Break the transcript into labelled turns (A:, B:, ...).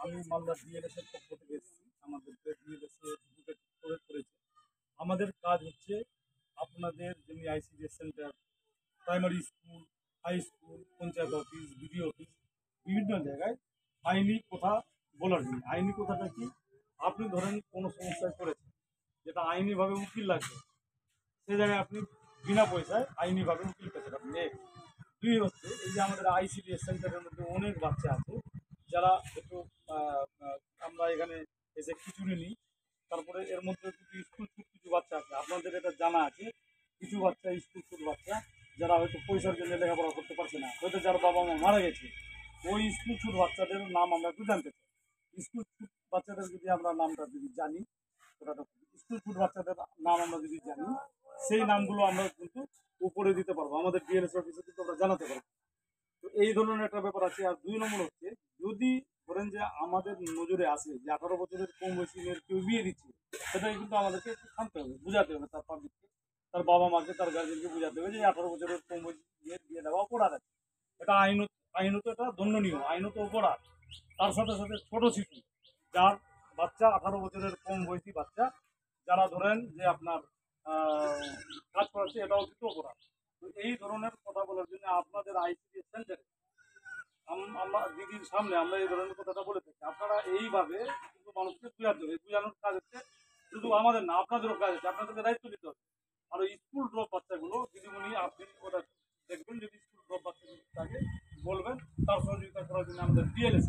A: আমি মালদা ডিএলএস এর পক্ষ থেকে এসেছি। আমাদের ডিএলএস করেছে। আমাদের কাজ হচ্ছে আপনাদের যেমনি ICDS centre, primary school, high school, panchayat office, BDO office, বিভিন্ন জায়গায় আইনি কথা বলার জন্য। আইনি কথাটা কি? আপনি ধরেন কোনো সমস্যায় পড়েছেন, যেটা আইনিভাবে উকিল লাগবে, সে জায়গায় আপনি বিনা পয়সায় আইনিভাবে উকিল পেতে পারেন। এক। দুই হচ্ছে, এই যে আমাদের আইসিডিএস সেন্টারের মধ্যে অনেক বাচ্চা আছে যারা একটু আমরা এখানে এসে খিচুড়ি নিই। তারপরে এর মধ্যে কিছু স্কুল ছুট কিছু বাচ্চা আছে, আপনাদের এটা জানা আছে। কিছু বাচ্চা স্কুল ছুট বাচ্চা যারা হয়তো পয়সার জন্য লেখাপড়া করতে পারছে না, হয়তো যার বাবা মা মারা গেছে, ওই স্কুল ছুট বাচ্চাদের নাম আমরা একটু জানতে চাই। স্কুল ছুট বাচ্চাদের যদি আমরা নামটা যদি জানি, স্কুল ছুট বাচ্চাদের নাম আমরা যদি জানি, সেই নামগুলো আমরা কিন্তু উপরে দিতে পারবো, আমাদের ডিএলএস অফিসে কিন্তু আমরা জানাতে পারবো। তো এই ধরনের একটা ব্যাপার আছে। আর দুই নম্বর হচ্ছে, যদি ধরেন যে আমাদের নজরে আসে যে 18 বছরের কম বয়সী মেয়ের কেউ বিয়ে দিচ্ছে, সেটাই কিন্তু আমাদেরকে একটু থামতে হবে, বোঝাতে হবে তার পাবলিককে, তার বাবা মাকে, তার গার্জেনকে বোঝাতে হবে যে 18 বছরের কম বয়সী মেয়ের বিয়ে দেওয়া অপরাধ আছে। এটা আইনত এটা দণ্ডনীয়, আইনত অপরাধ। তার সাথে সাথে ছোট শিশু, যার বাচ্চা 18 বছরের কম বয়সী বাচ্চা, যারা ধরেন যে আপনার কাজ করাচ্ছে, এটাও কিন্তু অপরাধ। তো এই ধরনের কথা বলার জন্য আপনাদের আইসিডিএস সেন্টারে আমরা দিদির সামনে আমরা এই ধরনের কথাটা বলে থাকি। আপনারা এইভাবে কিন্তু মানুষকে বুঝাতে হবে। বুঝানোর কাজ হচ্ছে শুধু আমাদের না, আপনাদেরও কাজ আছে, আপনাদেরকে দায়িত্ব নিতে হবে। আর ওই স্কুল ড্রপ বাচ্চাগুলো দিদিমণি আপনি ওটা দেখবেন, যদি স্কুল ড্রপ বাচ্চাগুলো থাকে বলবেন, তার সহযোগিতা করার জন্য আমাদের ডিএলএস